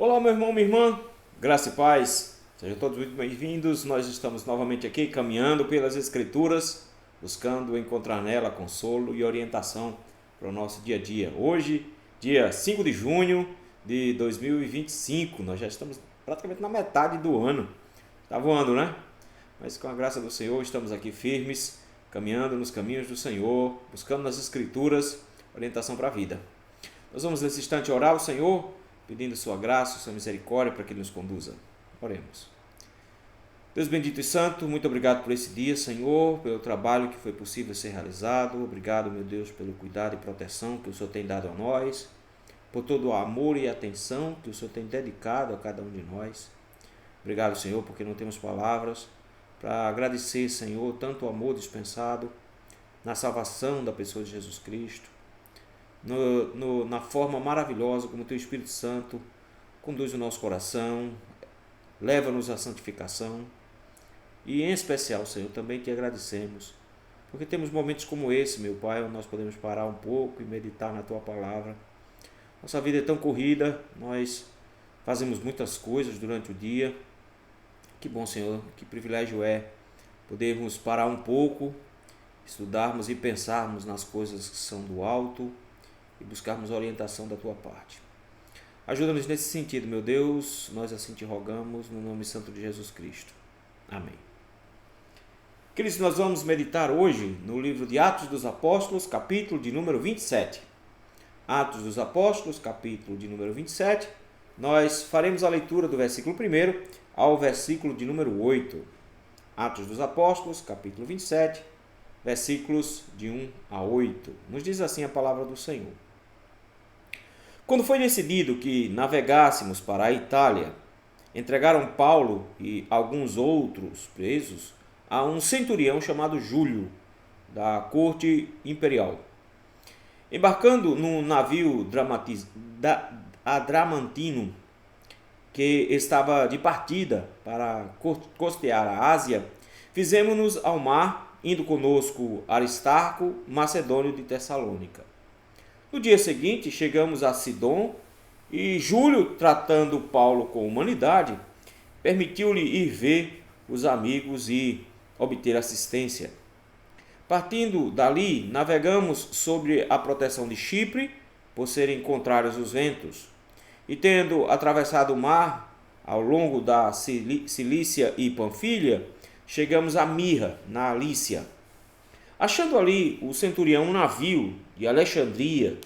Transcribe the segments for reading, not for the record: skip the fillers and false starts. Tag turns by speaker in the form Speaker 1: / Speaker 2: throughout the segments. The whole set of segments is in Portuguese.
Speaker 1: Olá, meu irmão, minha irmã, graça e paz, sejam todos muito bem-vindos. Nós estamos novamente aqui caminhando pelas Escrituras, buscando encontrar nela consolo e orientação para o nosso dia a dia. Hoje, dia 5 de junho de 2025, nós já estamos praticamente na metade do ano. Está voando, né? Mas com a graça do Senhor, estamos aqui firmes, caminhando nos caminhos do Senhor, buscando nas Escrituras orientação para a vida. Nós vamos nesse instante orar ao Senhor, pedindo sua graça, sua misericórdia para que Ele nos conduza. Oremos. Deus bendito e santo, muito obrigado por esse dia, Senhor, pelo trabalho que foi possível ser realizado. Obrigado, meu Deus, pelo cuidado e proteção que o Senhor tem dado a nós, por todo o amor e atenção que o Senhor tem dedicado a cada um de nós. Obrigado, Senhor, porque não temos palavras para agradecer, Senhor, tanto o amor dispensado na salvação da pessoa de Jesus Cristo, na forma maravilhosa como o Teu Espírito Santo conduz o nosso coração, leva-nos à santificação. E em especial, Senhor, também te agradecemos, porque temos momentos como esse, meu Pai, onde nós podemos parar um pouco e meditar na Tua Palavra. Nossa vida é tão corrida, nós fazemos muitas coisas durante o dia. Que bom, Senhor, que privilégio é podermos parar um pouco, estudarmos e pensarmos nas coisas que são do alto e buscarmos a orientação da Tua parte. Ajuda-nos nesse sentido, meu Deus, nós assim te rogamos, no nome santo de Jesus Cristo. Amém. Queridos, nós vamos meditar hoje no livro de Atos dos Apóstolos, capítulo de número 27. Atos dos Apóstolos, capítulo de número 27. Nós faremos a leitura do versículo 1 ao versículo de número 8. Atos dos Apóstolos, capítulo 27, versículos de 1 a 8. Nos diz assim a palavra do Senhor. Quando foi decidido que navegássemos para a Itália, entregaram Paulo e alguns outros presos a um centurião chamado Júlio, da corte imperial. Embarcando num navio adramantino, que estava de partida para costear a Ásia, fizemos-nos ao mar, indo conosco Aristarco, macedônio de Tessalônica. No dia seguinte, chegamos a Sidom, e Júlio, tratando Paulo com humanidade, permitiu-lhe ir ver os amigos e obter assistência. Partindo dali, navegamos sobre a proteção de Chipre, por serem contrários os ventos, e tendo atravessado o mar ao longo da Cilícia e Panfilha, chegamos a Mirra, na Lícia. Achando ali o centurião um navio de Alexandria,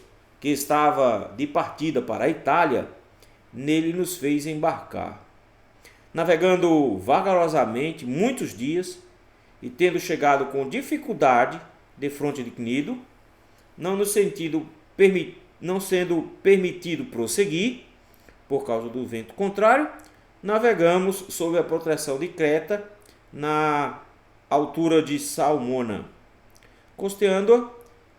Speaker 1: que estava de partida para a Itália, nele nos fez embarcar. Navegando vagarosamente muitos dias, e tendo chegado com dificuldade defronte de Cnido, não sendo permitido prosseguir, por causa do vento contrário, navegamos sob a proteção de Creta, na altura de Salmona. Costeando-a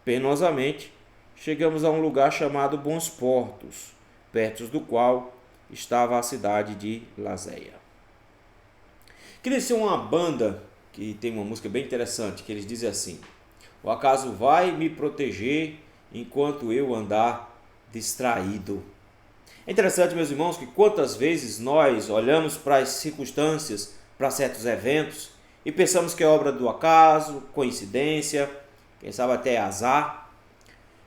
Speaker 1: penosamente, chegamos a um lugar chamado Bons Portos, perto do qual estava a cidade de Laséia. Queria ser uma banda que tem uma música bem interessante, que eles dizem assim: o acaso vai me proteger enquanto eu andar distraído. É interessante, meus irmãos, que quantas vezes nós olhamos para as circunstâncias, para certos eventos, e pensamos que é obra do acaso, coincidência, quem sabe até azar.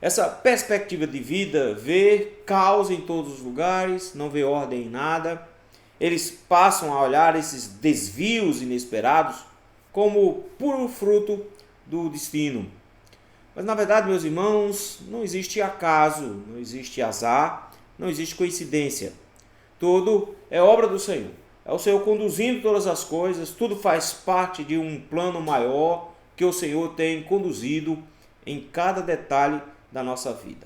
Speaker 1: Essa perspectiva de vida vê caos em todos os lugares, não vê ordem em nada. Eles passam a olhar esses desvios inesperados como puro fruto do destino. Mas na verdade, meus irmãos, não existe acaso, não existe azar, não existe coincidência. Tudo é obra do Senhor. É o Senhor conduzindo todas as coisas, tudo faz parte de um plano maior que o Senhor tem conduzido em cada detalhe da nossa vida.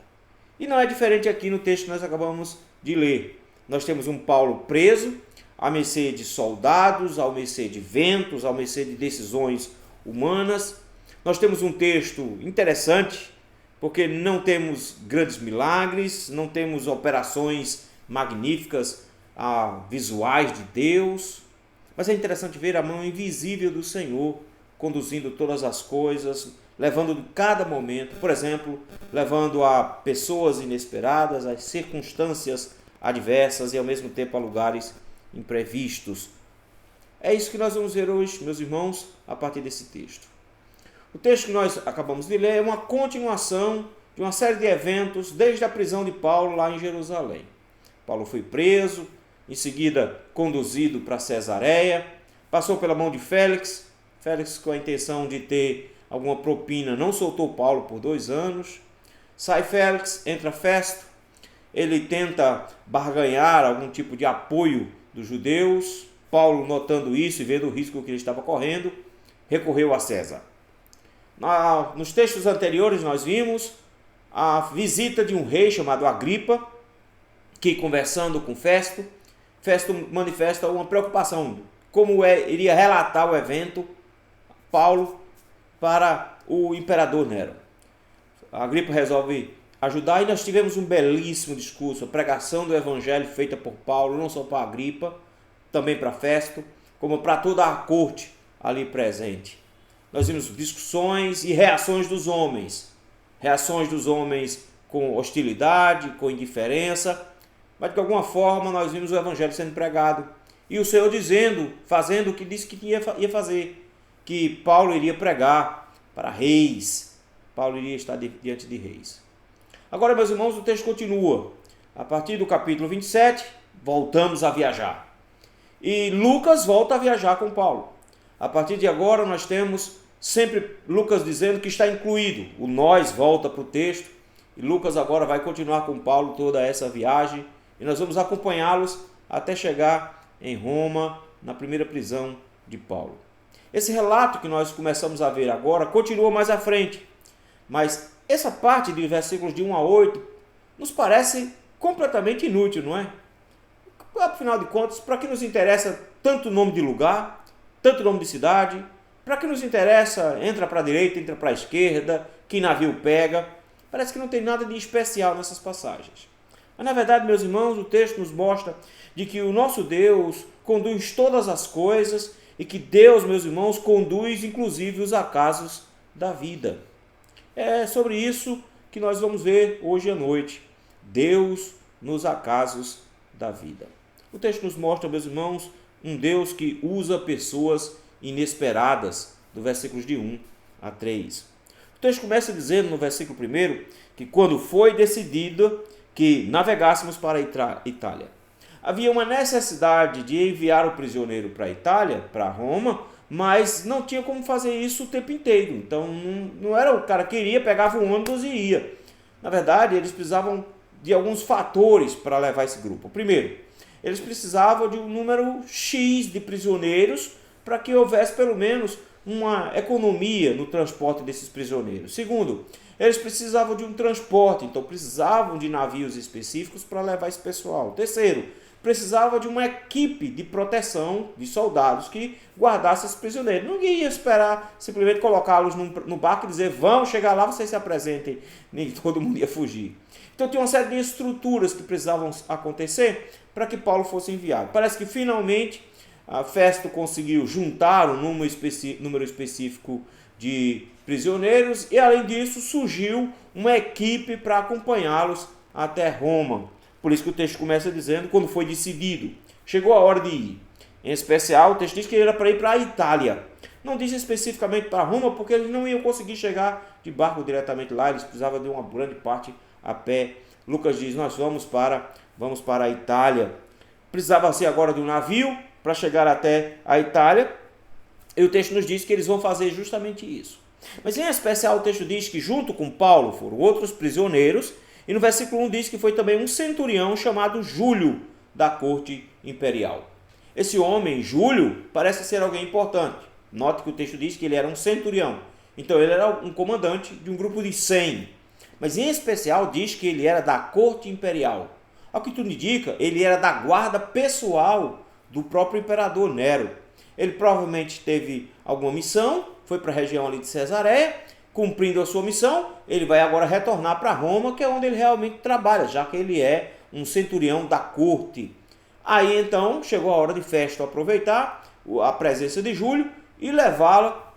Speaker 1: E não é diferente aqui no texto que nós acabamos de ler. Nós temos um Paulo preso, à mercê de soldados, à mercê de ventos, à mercê de decisões humanas. Nós temos um texto interessante, porque não temos grandes milagres, não temos operações magníficas visuais de Deus, mas é interessante ver a mão invisível do Senhor conduzindo todas as coisas, levando cada momento, por exemplo, levando a pessoas inesperadas, a circunstâncias adversas e ao mesmo tempo a lugares imprevistos. É isso que nós vamos ver hoje, meus irmãos, a partir desse texto. O texto que nós acabamos de ler é uma continuação de uma série de eventos desde a prisão de Paulo lá em Jerusalém. Paulo foi preso, em seguida conduzido para Cesareia, passou pela mão de Félix. Félix, com a intenção de ter alguma propina, não soltou Paulo por 2 anos. Sai Félix, entra Festo, ele tenta barganhar algum tipo de apoio dos judeus. Paulo, notando isso e vendo o risco que ele estava correndo, recorreu a César. Nos textos anteriores nós vimos a visita de um rei chamado Agripa, que, conversando com Festo manifesta uma preocupação, como iria relatar o evento Paulo para o imperador Nero. Agripa resolve ajudar e nós tivemos um belíssimo discurso, a pregação do evangelho feita por Paulo, não só para Agripa, também para Festo, como para toda a corte ali presente. Nós vimos discussões e reações dos homens com hostilidade, com indiferença, mas de alguma forma nós vimos o evangelho sendo pregado e o Senhor fazendo o que disse que ia fazer, que Paulo iria pregar para reis, Paulo iria estar diante de reis. Agora, meus irmãos, o texto continua. A partir do capítulo 27, voltamos a viajar. E Lucas volta a viajar com Paulo. A partir de agora nós temos sempre Lucas dizendo que está incluído. O nós volta para o texto e Lucas agora vai continuar com Paulo toda essa viagem e nós vamos acompanhá-los até chegar em Roma, na primeira prisão de Paulo. Esse relato que nós começamos a ver agora continua mais à frente, mas essa parte de versículos de 1 a 8 nos parece completamente inútil, não é? Afinal de contas, para que nos interessa tanto nome de lugar, tanto nome de cidade? Para que nos interessa, entra para a direita, entra para a esquerda, que navio pega? Parece que não tem nada de especial nessas passagens. Mas na verdade, meus irmãos, o texto nos mostra de que o nosso Deus conduz todas as coisas e que Deus, meus irmãos, conduz inclusive os acasos da vida. É sobre isso que nós vamos ver hoje à noite. Deus nos acasos da vida. O texto nos mostra, meus irmãos, um Deus que usa pessoas inesperadas, do versículos de 1 a 3. O texto começa dizendo no versículo 1 que quando foi decidido que navegássemos para a Itália, havia uma necessidade de enviar o prisioneiro para a Itália, para Roma, mas não tinha como fazer isso o tempo inteiro. Então não era o cara que queria, pegava um ônibus e ia. Na verdade, eles precisavam de alguns fatores para levar esse grupo. Primeiro, eles precisavam de um número X de prisioneiros para que houvesse pelo menos uma economia no transporte desses prisioneiros. Segundo, eles precisavam de um transporte, então precisavam de navios específicos para levar esse pessoal. Terceiro, precisava de uma equipe de proteção de soldados que guardasse esses prisioneiros. Ninguém ia esperar simplesmente colocá-los no barco e dizer: vamos chegar lá, vocês se apresentem, nem todo mundo ia fugir. Então tinha uma série de estruturas que precisavam acontecer para que Paulo fosse enviado. Parece que finalmente a Festo conseguiu juntar um número específico de prisioneiros e, além disso, surgiu uma equipe para acompanhá-los até Roma. Por isso que o texto começa dizendo: quando foi decidido, chegou a hora de ir. Em especial, o texto diz que ele era para ir para a Itália. Não diz especificamente para Roma, porque eles não iam conseguir chegar de barco diretamente lá, eles precisavam de uma grande parte a pé. Lucas diz: nós vamos para a Itália. Precisava ser agora de um navio para chegar até a Itália. E o texto nos diz que eles vão fazer justamente isso. Mas em especial o texto diz que junto com Paulo foram outros prisioneiros. E no versículo 1 diz que foi também um centurião chamado Júlio, da corte imperial. Esse homem, Júlio, parece ser alguém importante. Note que o texto diz que ele era um centurião. Então ele era um comandante de um grupo de 100. Mas em especial diz que ele era da corte imperial. Ao que tudo indica, ele era da guarda pessoal do próprio imperador Nero. Ele provavelmente teve alguma missão, foi para a região ali de Cesareia. Cumprindo a sua missão, ele vai agora retornar para Roma, que é onde ele realmente trabalha, já que ele é um centurião da corte. Aí então chegou a hora de Festo aproveitar a presença de Júlio e levar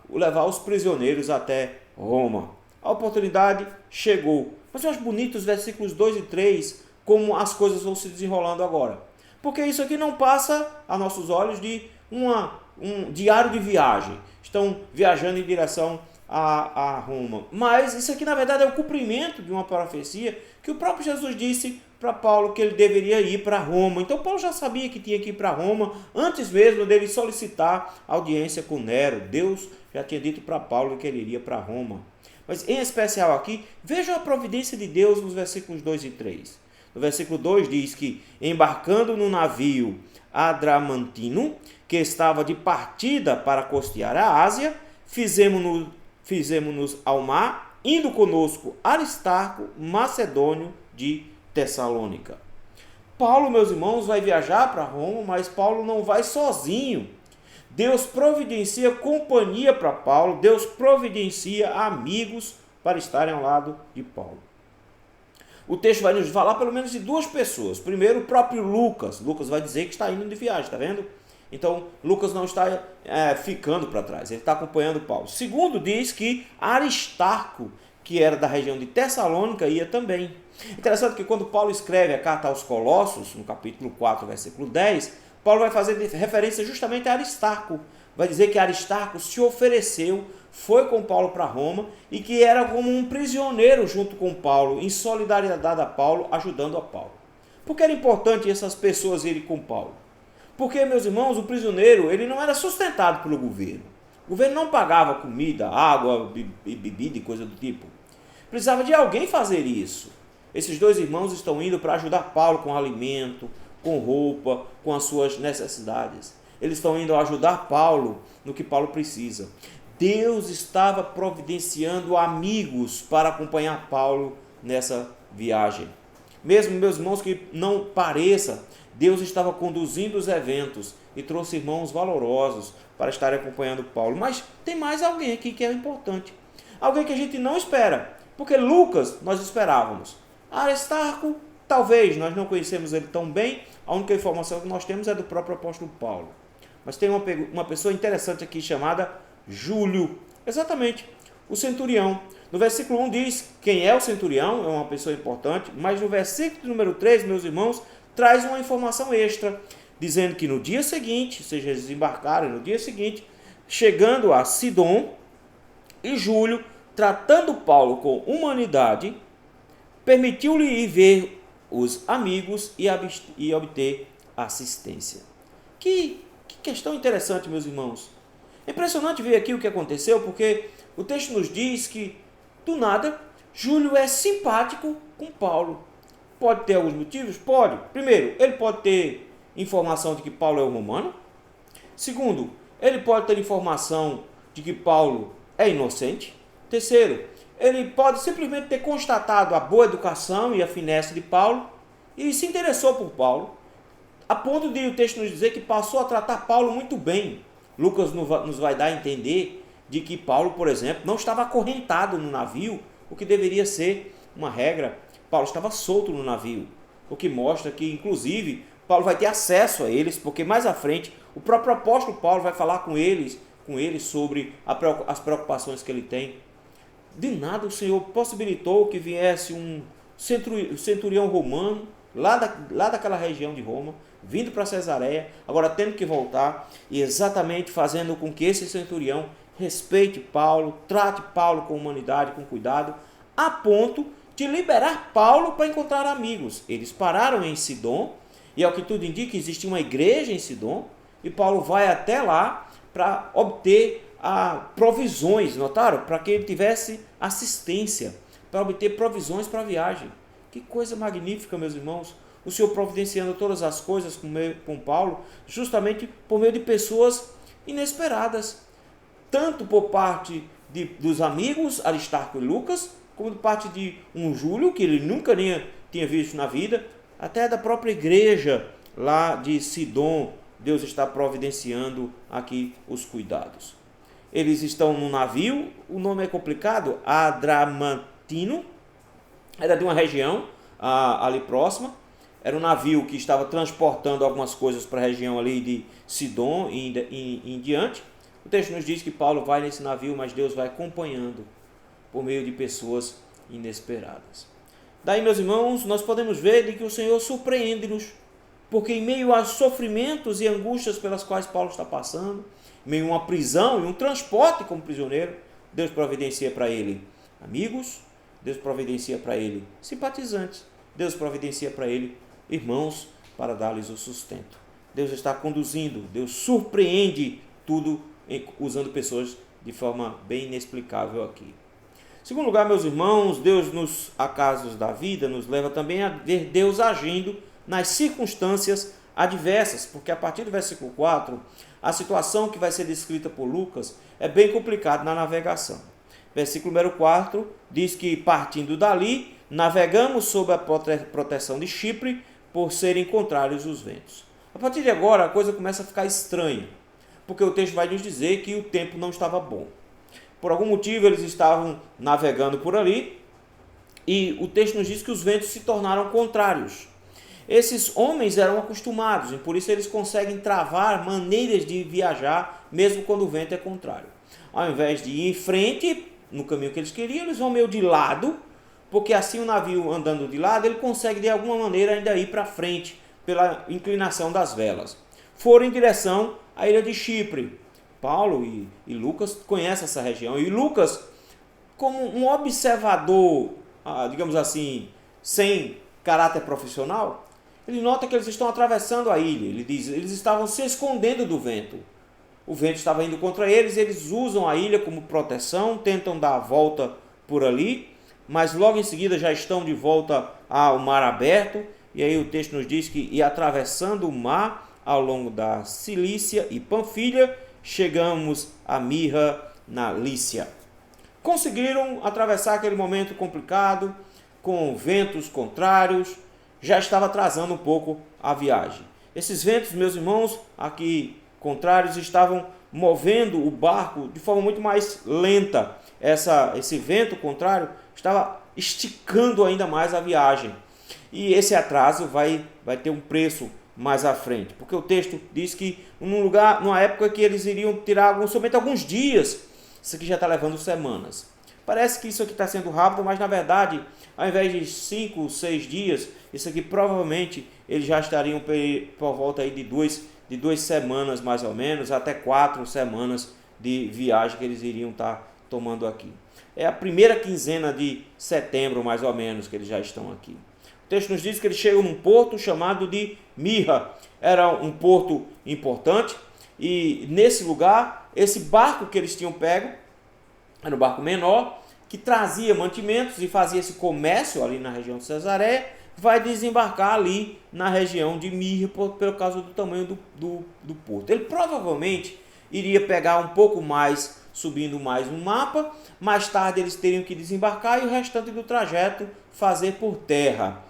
Speaker 1: os prisioneiros até Roma. A oportunidade chegou. Mas eu acho bonito os versículos 2 e 3, como as coisas vão se desenrolando agora. Porque isso aqui não passa a nossos olhos de um diário de viagem. Estão viajando em direção a Roma. Mas isso aqui, na verdade, é o cumprimento de uma profecia que o próprio Jesus disse para Paulo que ele deveria ir para Roma. Então Paulo já sabia que tinha que ir para Roma antes mesmo dele solicitar audiência com Nero. Deus já tinha dito para Paulo que ele iria para Roma. Mas em especial aqui, vejam a providência de Deus nos versículos 2 e 3. No versículo 2 diz que, embarcando no navio Adramantino, que estava de partida para costear a Ásia, fizemos-nos ao mar, indo conosco Aristarco, macedônio de Tessalônica. Paulo, meus irmãos, vai viajar para Roma, mas Paulo não vai sozinho. Deus providencia companhia para Paulo, Deus providencia amigos para estarem ao lado de Paulo. O texto vai nos falar pelo menos de duas pessoas. Primeiro, o próprio Lucas. Lucas vai dizer que está indo de viagem, está vendo? Então, Lucas não está ficando para trás, ele está acompanhando Paulo. Segundo, diz que Aristarco, que era da região de Tessalônica, ia também. Interessante que quando Paulo escreve a carta aos Colossos, no capítulo 4, versículo 10, Paulo vai fazer referência justamente a Aristarco. Vai dizer que Aristarco se ofereceu, foi com Paulo para Roma e que era como um prisioneiro junto com Paulo, em solidariedade a Paulo, ajudando a Paulo. Por que era importante essas pessoas irem com Paulo? Porque, meus irmãos, o prisioneiro ele não era sustentado pelo governo. O governo não pagava comida, água, bebida e coisa do tipo. Precisava de alguém fazer isso. Esses dois irmãos estão indo para ajudar Paulo com alimento, com roupa, com as suas necessidades. Eles estão indo ajudar Paulo no que Paulo precisa. Deus estava providenciando amigos para acompanhar Paulo nessa viagem. Mesmo, meus irmãos, que não pareça, Deus estava conduzindo os eventos e trouxe irmãos valorosos para estarem acompanhando Paulo. Mas tem mais alguém aqui que é importante. Alguém que a gente não espera. Porque Lucas nós esperávamos. Aristarco, talvez, nós não conhecemos ele tão bem. A única informação que nós temos é do próprio apóstolo Paulo. Mas tem uma pessoa interessante aqui chamada Júlio. Exatamente, o centurião. No versículo 1 diz quem é o centurião, é uma pessoa importante. Mas no versículo número 3, meus irmãos, traz uma informação extra, dizendo que no dia seguinte, ou seja, eles embarcaram no dia seguinte, chegando a Sidom, e Júlio, tratando Paulo com humanidade, permitiu-lhe ir ver os amigos e obter assistência. Que questão interessante, meus irmãos. É impressionante ver aqui o que aconteceu, porque o texto nos diz que, do nada, Júlio é simpático com Paulo. Pode ter alguns motivos? Pode. Primeiro, ele pode ter informação de que Paulo é um romano. Segundo, ele pode ter informação de que Paulo é inocente. Terceiro, ele pode simplesmente ter constatado a boa educação e a finesse de Paulo e se interessou por Paulo, a ponto de o texto nos dizer que passou a tratar Paulo muito bem. Lucas nos vai dar a entender de que Paulo, por exemplo, não estava acorrentado no navio, o que deveria ser uma regra. Paulo estava solto no navio, o que mostra que, inclusive, Paulo vai ter acesso a eles, porque mais à frente o próprio apóstolo Paulo vai falar com eles sobre as preocupações que ele tem. De nada o Senhor possibilitou que viesse um centurião romano, lá daquela região de Roma, vindo para Cesareia, agora tendo que voltar, e exatamente fazendo com que esse centurião respeite Paulo, trate Paulo com humanidade, com cuidado, a ponto de liberar Paulo para encontrar amigos. Eles pararam em Sidom, e ao que tudo indica, existe uma igreja em Sidom, e Paulo vai até lá para obter provisões, notaram? Para que ele tivesse assistência, para obter provisões para a viagem. Que coisa magnífica, meus irmãos. O Senhor providenciando todas as coisas com Paulo, justamente por meio de pessoas inesperadas. Tanto por parte dos amigos Aristarco e Lucas, como de parte de um Júlio, que ele nunca nem tinha visto na vida, até da própria igreja lá de Sidom. Deus está providenciando aqui os cuidados. Eles estão no navio, o nome é complicado, Adramantino, era de uma região ali próxima, era um navio que estava transportando algumas coisas para a região ali de Sidom e em diante. O texto nos diz que Paulo vai nesse navio, mas Deus vai acompanhando por meio de pessoas inesperadas. Daí, meus irmãos, nós podemos ver de que o Senhor surpreende-nos, porque em meio aos sofrimentos e angústias pelas quais Paulo está passando, em meio a uma prisão e um transporte como prisioneiro, Deus providencia para ele amigos, Deus providencia para ele simpatizantes, Deus providencia para ele irmãos para dar-lhes o sustento. Deus está conduzindo, Deus surpreende tudo usando pessoas de forma bem inexplicável aqui. Em segundo lugar, meus irmãos, Deus nos acasos da vida nos leva também a ver Deus agindo nas circunstâncias adversas, porque a partir do versículo 4, a situação que vai ser descrita por Lucas é bem complicada na navegação. Versículo número 4 diz que, partindo dali, navegamos sob a proteção de Chipre, por serem contrários os ventos. A partir de agora, a coisa começa a ficar estranha, porque o texto vai nos dizer que o tempo não estava bom. Por algum motivo, eles estavam navegando por ali, e o texto nos diz que os ventos se tornaram contrários. Esses homens eram acostumados, e por isso eles conseguem travar maneiras de viajar, mesmo quando o vento é contrário. Ao invés de ir em frente, no caminho que eles queriam, eles vão meio de lado, porque assim o navio andando de lado, ele consegue de alguma maneira ainda ir para frente, pela inclinação das velas. Foram em direção à ilha de Chipre. Paulo e Lucas conhecem essa região, e Lucas, como um observador, digamos assim, sem caráter profissional, ele nota que eles estão atravessando a ilha. Ele diz, eles estavam se escondendo do vento. O vento estava indo contra eles, eles usam a ilha como proteção, tentam dar a volta por ali, mas logo em seguida já estão de volta ao mar aberto, e aí o texto nos diz que, e atravessando o mar ao longo da Cilícia e Panfilha, chegamos a Mirra, na Lícia. Conseguiram atravessar aquele momento complicado, com ventos contrários, já estava atrasando um pouco a viagem. Esses ventos, meus irmãos, aqui contrários, estavam movendo o barco de forma muito mais lenta. Esse vento contrário estava esticando ainda mais a viagem. E esse atraso vai ter um preço mais à frente, porque o texto diz que numa época que eles iriam tirar somente alguns dias, isso aqui já está levando semanas. Parece que isso aqui está sendo rápido, mas na verdade, ao invés de 5, 6 dias, isso aqui provavelmente eles já estariam por volta aí de duas semanas mais ou menos, até 4 semanas de viagem que eles iriam estar tomando aqui. É a primeira quinzena de setembro, mais ou menos, que eles já estão aqui. O texto nos diz que eles chegam num porto chamado de Mirra. Era um porto importante, e nesse lugar, esse barco que eles tinham pego, era um barco menor, que trazia mantimentos e fazia esse comércio ali na região de Cesareia, vai desembarcar ali na região de Mirra, pelo causa do tamanho do porto. Ele provavelmente iria pegar um pouco mais, subindo mais no mapa, mais tarde eles teriam que desembarcar e o restante do trajeto fazer por terra.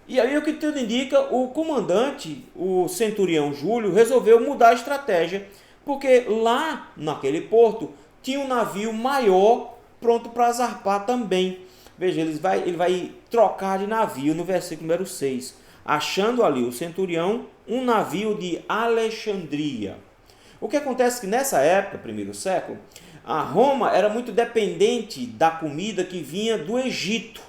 Speaker 1: E aí o que tudo indica, o comandante, o centurião Júlio, resolveu mudar a estratégia, porque lá naquele porto tinha um navio maior pronto para zarpar também. Veja, ele vai trocar de navio no versículo número 6, achando ali o centurião um navio de Alexandria. O que acontece é que nessa época, primeiro século, a Roma era muito dependente da comida que vinha do Egito.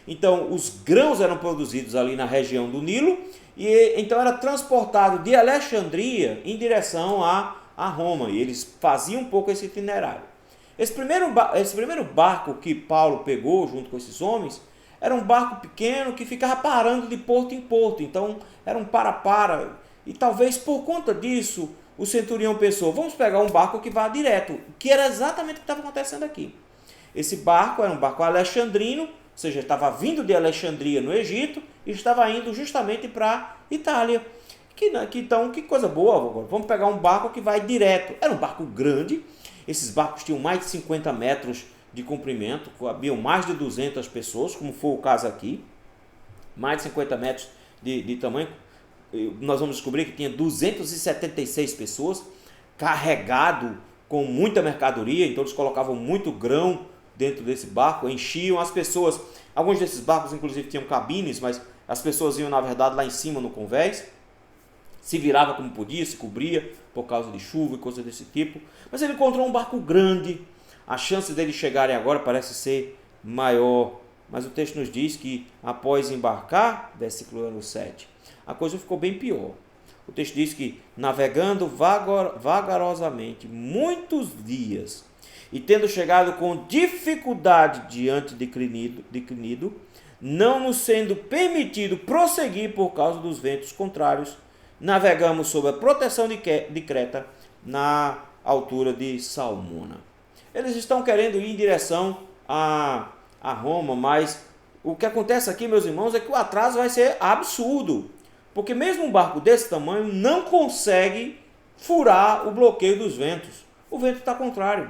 Speaker 1: Então, os grãos eram produzidos ali na região do Nilo, e então era transportado de Alexandria em direção a Roma, e eles faziam um pouco esse itinerário. Esse primeiro barco que Paulo pegou junto com esses homens era um barco pequeno que ficava parando de porto em porto, então era um para-para, e talvez por conta disso o centurião pensou, vamos pegar um barco que vá direto, que era exatamente o que estava acontecendo aqui. Esse barco era um barco alexandrino, ou seja, estava vindo de Alexandria no Egito e estava indo justamente para Itália. Então, que coisa boa, vamos pegar um barco que vai direto. Era um barco grande, esses barcos tinham mais de 50 metros de comprimento, cabiam mais de 200 pessoas, como foi o caso aqui, mais de 50 metros de tamanho. Nós vamos descobrir que tinha 276 pessoas, carregado com muita mercadoria, então eles colocavam muito grão dentro desse barco, enchiam as pessoas. Alguns desses barcos inclusive tinham cabines, mas as pessoas iam na verdade lá em cima no convés, se virava como podia, se cobria por causa de chuva e coisas desse tipo. Mas ele encontrou um barco grande, a chance deles chegarem agora parece ser maior Mas o texto nos diz que após embarcar, versículo 7, a coisa ficou bem pior. O texto diz que, navegando vagarosamente muitos dias, e tendo chegado com dificuldade diante de Cnido, não nos sendo permitido prosseguir por causa dos ventos contrários, navegamos sob a proteção de Creta, na altura de Salmona. Eles estão querendo ir em direção a Roma, mas o que acontece aqui, meus irmãos, é que o atraso vai ser absurdo, porque mesmo um barco desse tamanho não consegue furar o bloqueio dos ventos. O vento está contrário.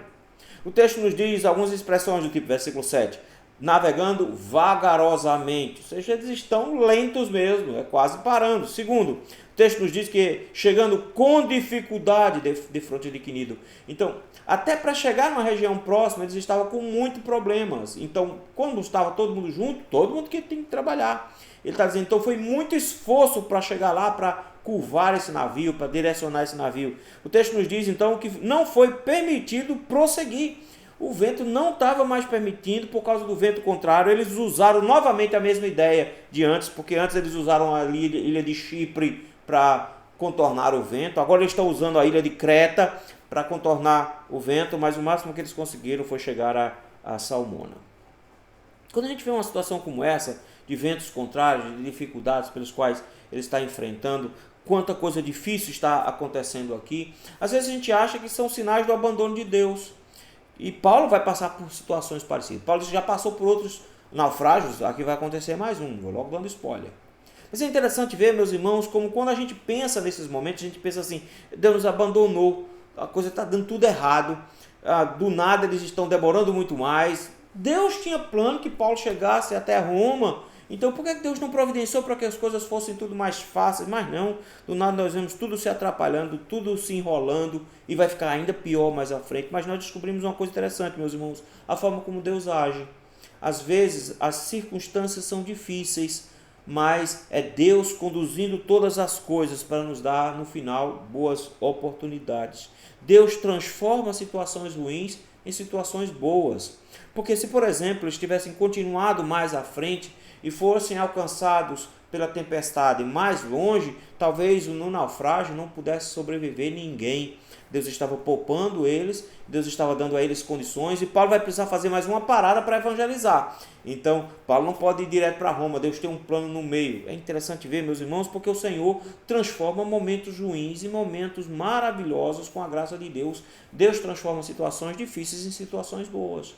Speaker 1: O texto nos diz algumas expressões do tipo, versículo 7, navegando vagarosamente, ou seja, eles estão lentos mesmo, é quase parando. Segundo, o texto nos diz que chegando com dificuldade de fronte de Cnido. Então, até para chegar numa região próxima, eles estavam com muitos problemas. Então, quando estava todo mundo junto, todo mundo que tem que trabalhar. Ele está dizendo, então foi muito esforço para chegar lá, para curvar esse navio, para direcionar esse navio. O texto nos diz, então, que não foi permitido prosseguir. O vento não estava mais permitindo, por causa do vento contrário. Eles usaram novamente a mesma ideia de antes, porque antes eles usaram a ilha de Chipre para contornar o vento. Agora eles estão usando a ilha de Creta para contornar o vento, mas o máximo que eles conseguiram foi chegar a Salmona. Quando a gente vê uma situação como essa, de ventos contrários, de dificuldades pelos quais ele está enfrentando, quanta coisa difícil está acontecendo aqui, às vezes a gente acha que são sinais do abandono de Deus. E Paulo vai passar por situações parecidas. Paulo já passou por outros naufrágios, aqui vai acontecer mais um, vou logo dando spoiler. Mas é interessante ver, meus irmãos, como quando a gente pensa nesses momentos, a gente pensa assim, Deus nos abandonou, a coisa está dando tudo errado, do nada eles estão demorando muito mais. Deus tinha plano que Paulo chegasse até Roma, então por que Deus não providenciou para que as coisas fossem tudo mais fáceis? Mas não, do nada nós vemos tudo se atrapalhando, tudo se enrolando e vai ficar ainda pior mais à frente. Mas nós descobrimos uma coisa interessante, meus irmãos, a forma como Deus age. Às vezes as circunstâncias são difíceis, mas é Deus conduzindo todas as coisas para nos dar no final boas oportunidades. Deus transforma situações ruins em situações boas. Porque se, por exemplo, eles tivessem continuado mais à frente e fossem alcançados pela tempestade mais longe, talvez no naufrágio não pudesse sobreviver ninguém. Deus estava poupando eles, Deus estava dando a eles condições, e Paulo vai precisar fazer mais uma parada para evangelizar. Então, Paulo não pode ir direto para Roma, Deus tem um plano no meio. É interessante ver, meus irmãos, porque o Senhor transforma momentos ruins em momentos maravilhosos com a graça de Deus. Deus transforma situações difíceis em situações boas.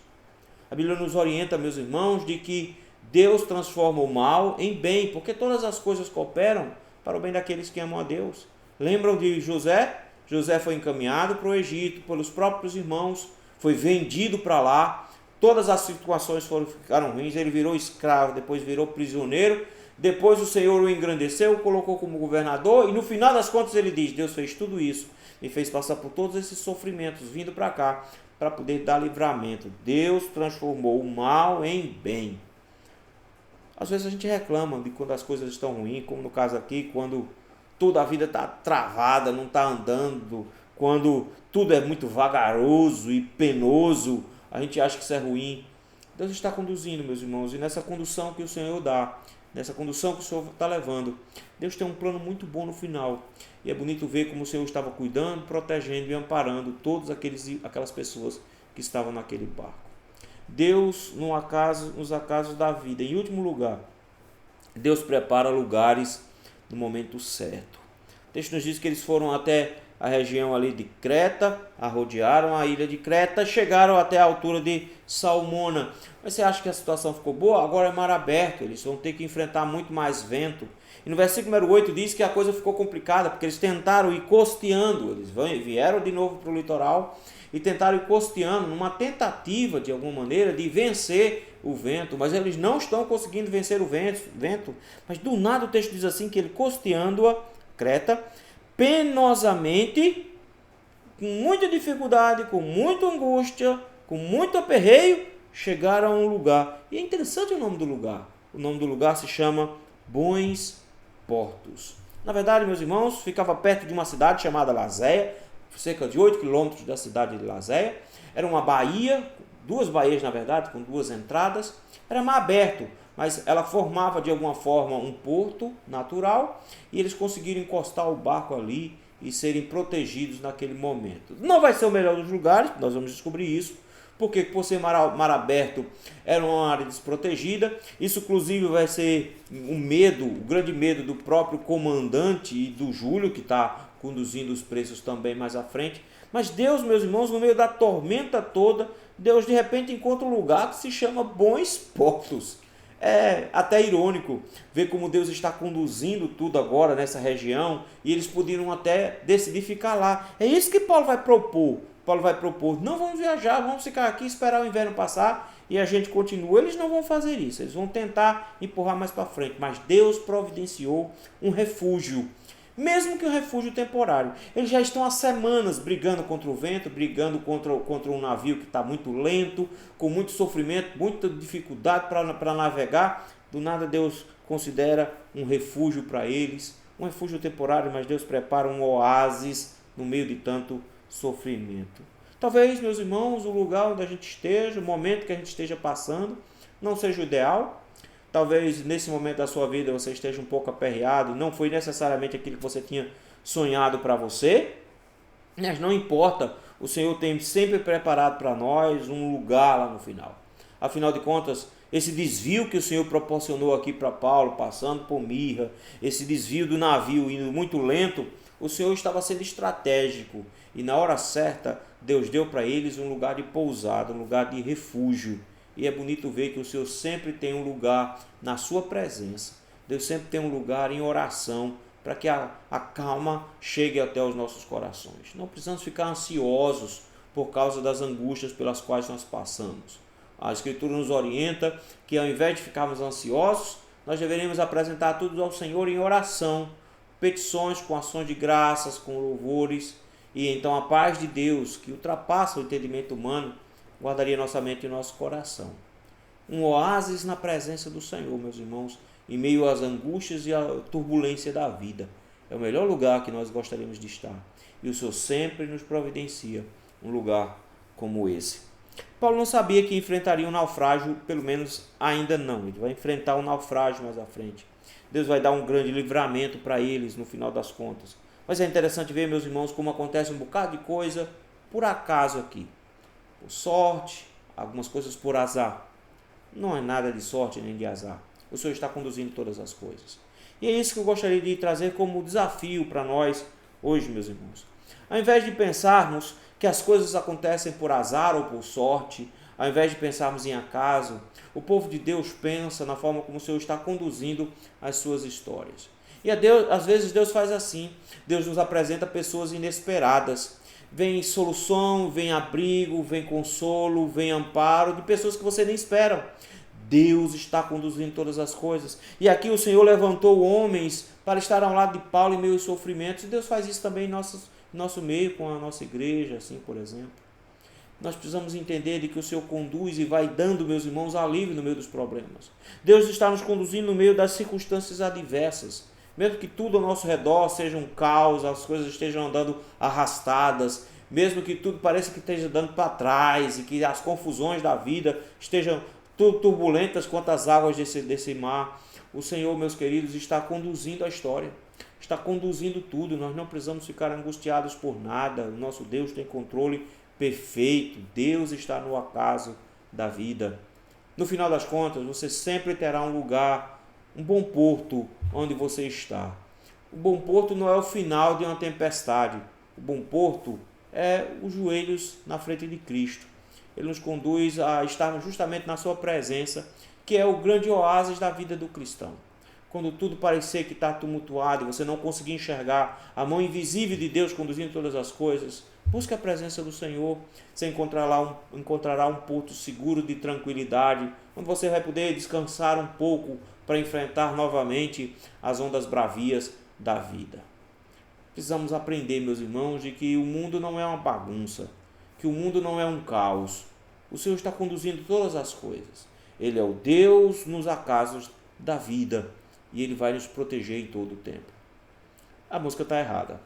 Speaker 1: A Bíblia nos orienta, meus irmãos, de que Deus transforma o mal em bem, porque todas as coisas cooperam para o bem daqueles que amam a Deus. Lembram de José? José foi encaminhado para o Egito pelos próprios irmãos, foi vendido para lá, todas as situações ficaram ruins, ele virou escravo, depois virou prisioneiro, depois o Senhor o engrandeceu, o colocou como governador, e no final das contas ele diz, Deus fez tudo isso, e fez passar por todos esses sofrimentos, vindo para cá, para poder dar livramento. Deus transformou o mal em bem. Às vezes a gente reclama de quando as coisas estão ruins, como no caso aqui, quando toda a vida está travada, não está andando, quando tudo é muito vagaroso e penoso, a gente acha que isso é ruim. Deus está conduzindo, meus irmãos, e nessa condução que o Senhor dá, nessa condução que o Senhor está levando, Deus tem um plano muito bom no final. E é bonito ver como o Senhor estava cuidando, protegendo e amparando todas aquelas pessoas que estavam naquele barco. Deus, nos acasos da vida, em último lugar, Deus prepara lugares no momento certo. O texto nos diz que eles foram até a região ali de Creta, rodearam a ilha de Creta, chegaram até a altura de Salmona. Mas você acha que a situação ficou boa? Agora é mar aberto, eles vão ter que enfrentar muito mais vento. E no versículo número 8 diz que a coisa ficou complicada, porque eles tentaram ir costeando, eles vieram de novo para o litoral e tentaram ir costeando, numa tentativa, de alguma maneira, de vencer o vento, mas eles não estão conseguindo vencer o vento. Mas do nada o texto diz assim, que ele costeando a Creta, penosamente, com muita dificuldade, com muita angústia, com muito aperreio, chegaram a um lugar. E é interessante o nome do lugar. O nome do lugar se chama Bons Portos. Na verdade, meus irmãos, ficava perto de uma cidade chamada Lazéia, cerca de 8 quilômetros da cidade de Lazéia. Era uma baía duas baías, na verdade, com duas entradas. Era mar aberto, mas ela formava de alguma forma um porto natural e eles conseguiram encostar o barco ali e serem protegidos naquele momento. Não vai ser o melhor dos lugares, nós vamos descobrir isso, porque por ser mar aberto era uma área desprotegida. Isso inclusive vai ser o grande medo do próprio comandante e do Júlio, que está conduzindo os preços também mais à frente. Mas Deus, meus irmãos, no meio da tormenta toda, Deus de repente encontra um lugar que se chama Bons Portos. É até irônico ver como Deus está conduzindo tudo agora nessa região e eles poderiam até decidir ficar lá. É isso que Paulo vai propor. Não vamos viajar, vamos ficar aqui, esperar o inverno passar e a gente continua. Eles não vão fazer isso, eles vão tentar empurrar mais para frente. Mas Deus providenciou um refúgio, mesmo que um refúgio temporário. Eles já estão há semanas brigando contra o vento, brigando contra um navio que está muito lento, com muito sofrimento, muita dificuldade para navegar. Do nada Deus considera um refúgio para eles, um refúgio temporário, mas Deus prepara um oásis no meio de tanto sofrimento. Talvez, meus irmãos, o lugar onde a gente esteja, o momento que a gente esteja passando, não seja o ideal. Talvez nesse momento da sua vida você esteja um pouco aperreado, não foi necessariamente aquilo que você tinha sonhado para você, mas não importa, o Senhor tem sempre preparado para nós um lugar lá no final. Afinal de contas, esse desvio que o Senhor proporcionou aqui para Paulo, passando por Mirra, esse desvio do navio indo muito lento, o Senhor estava sendo estratégico e na hora certa Deus deu para eles um lugar de pousada, um lugar de refúgio. E é bonito ver que o Senhor sempre tem um lugar na sua presença. Deus sempre tem um lugar em oração para que a calma chegue até os nossos corações. Não precisamos ficar ansiosos por causa das angústias pelas quais nós passamos. A Escritura nos orienta que ao invés de ficarmos ansiosos, nós deveríamos apresentar tudo ao Senhor em oração, petições com ações de graças, com louvores, e então a paz de Deus, que ultrapassa o entendimento humano, guardaria nossa mente e nosso coração. Um oásis na presença do Senhor, meus irmãos, em meio às angústias e à turbulência da vida. É o melhor lugar que nós gostaríamos de estar. E o Senhor sempre nos providencia um lugar como esse. Paulo não sabia que enfrentaria um naufrágio, pelo menos ainda não. Ele vai enfrentar um naufrágio mais à frente. Deus vai dar um grande livramento para eles no final das contas. Mas é interessante ver, meus irmãos, como acontece um bocado de coisa por acaso aqui. Por sorte, algumas coisas por azar. Não é nada de sorte nem de azar. O Senhor está conduzindo todas as coisas. E é isso que eu gostaria de trazer como desafio para nós hoje, meus irmãos. Ao invés de pensarmos que as coisas acontecem por azar ou por sorte, ao invés de pensarmos em acaso, o povo de Deus pensa na forma como o Senhor está conduzindo as suas histórias. E às vezes Deus faz assim. Deus nos apresenta pessoas inesperadas. Vem solução, vem abrigo, vem consolo, vem amparo de pessoas que você nem espera. Deus está conduzindo todas as coisas. E aqui o Senhor levantou homens para estar ao lado de Paulo em meio aos sofrimentos. E Deus faz isso também em nosso meio, com a nossa igreja, assim, por exemplo. Nós precisamos entender de que o Senhor conduz e vai dando, meus irmãos, alívio no meio dos problemas. Deus está nos conduzindo no meio das circunstâncias adversas. Mesmo que tudo ao nosso redor seja um caos, as coisas estejam andando arrastadas, mesmo que tudo pareça que esteja dando para trás e que as confusões da vida estejam turbulentas quanto as águas desse mar, o Senhor, meus queridos, está conduzindo a história, está conduzindo tudo. Nós não precisamos ficar angustiados por nada. O nosso Deus tem controle perfeito. Deus está no acaso da vida. No final das contas, você sempre terá um lugar, um bom porto onde você está. O bom porto não é o final de uma tempestade. O bom porto é os joelhos na frente de Cristo. Ele nos conduz a estarmos justamente na sua presença, que é o grande oásis da vida do cristão. Quando tudo parecer que está tumultuado e você não conseguir enxergar a mão invisível de Deus conduzindo todas as coisas, busque a presença do Senhor. Você encontrará um porto seguro de tranquilidade, onde você vai poder descansar um pouco para enfrentar novamente as ondas bravias da vida. Precisamos aprender, meus irmãos, de que o mundo não é uma bagunça, que o mundo não é um caos. O Senhor está conduzindo todas as coisas. Ele é o Deus nos acasos da vida e Ele vai nos proteger em todo o tempo. A música está errada.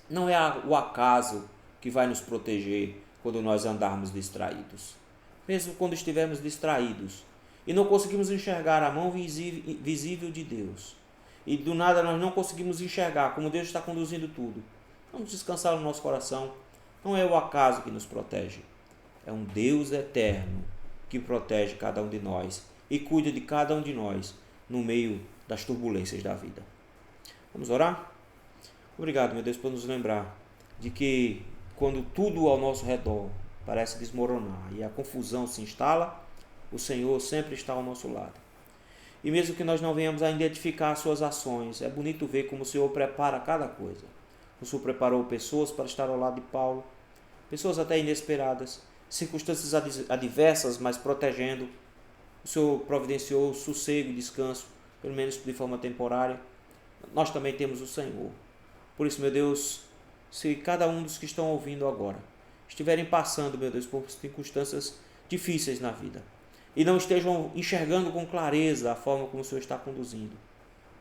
Speaker 1: Não é o acaso que vai nos proteger quando nós andarmos distraídos. mesmo quando estivermos distraídos e não conseguimos enxergar a mão visível de Deus, e do nada nós não conseguimos enxergar como Deus está conduzindo tudo, vamos descansar no nosso coração. Não é o acaso que nos protege, é um Deus eterno que protege cada um de nós e cuida de cada um de nós no meio das turbulências da vida. Vamos orar? Obrigado, meu Deus, por nos lembrar de que quando tudo ao nosso redor parece desmoronar e a confusão se instala, o Senhor sempre está ao nosso lado. E mesmo que nós não venhamos a identificar as suas ações, é bonito ver como o Senhor prepara cada coisa. O Senhor preparou pessoas para estar ao lado de Paulo, pessoas até inesperadas, circunstâncias adversas, mas protegendo. O Senhor providenciou sossego e descanso, pelo menos de forma temporária. Nós também temos o Senhor. Por isso, meu Deus, se cada um dos que estão ouvindo agora estiverem passando, meu Deus, por circunstâncias difíceis na vida e não estejam enxergando com clareza a forma como o Senhor está conduzindo,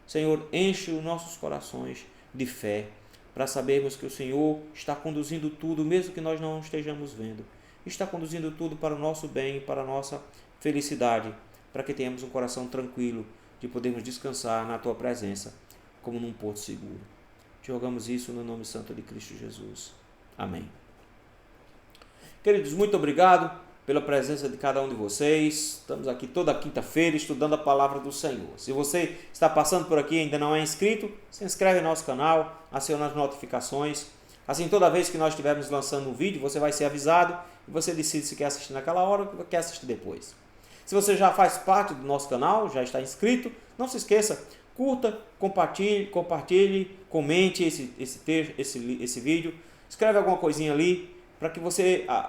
Speaker 1: Senhor, enche os nossos corações de fé para sabermos que o Senhor está conduzindo tudo, mesmo que nós não estejamos vendo. Está conduzindo tudo para o nosso bem, para a nossa felicidade, para que tenhamos um coração tranquilo de podermos descansar na Tua presença, como num porto seguro. Te rogamos isso no nome santo de Cristo Jesus. Amém. Queridos, muito obrigado pela presença de cada um de vocês. Estamos aqui toda quinta-feira estudando a palavra do Senhor. Se você está passando por aqui e ainda não é inscrito, se inscreve no nosso canal, aciona as notificações. Assim, toda vez que nós estivermos lançando um vídeo, você vai ser avisado e você decide se quer assistir naquela hora ou quer assistir depois. Se você já faz parte do nosso canal, já está inscrito, não se esqueça, curta, compartilhe, comente esse vídeo, escreve alguma coisinha ali, para que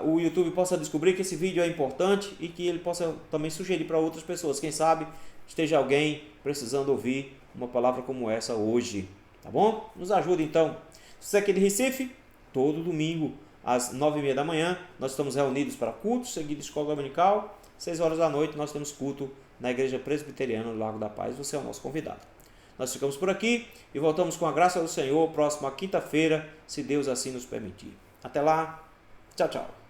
Speaker 1: o YouTube possa descobrir que esse vídeo é importante e que ele possa também sugerir para outras pessoas. Quem sabe esteja alguém precisando ouvir uma palavra como essa hoje, tá bom? Nos ajude então. Se você é aqui de Recife, todo domingo às 9h30 da manhã nós estamos reunidos para culto, seguido de escola dominical. 6 horas da noite nós temos culto na Igreja Presbiteriana do Lago da Paz. Você é o nosso convidado. Nós ficamos por aqui e voltamos com a graça do Senhor próxima quinta-feira, se Deus assim nos permitir. Até lá. Tchau, tchau.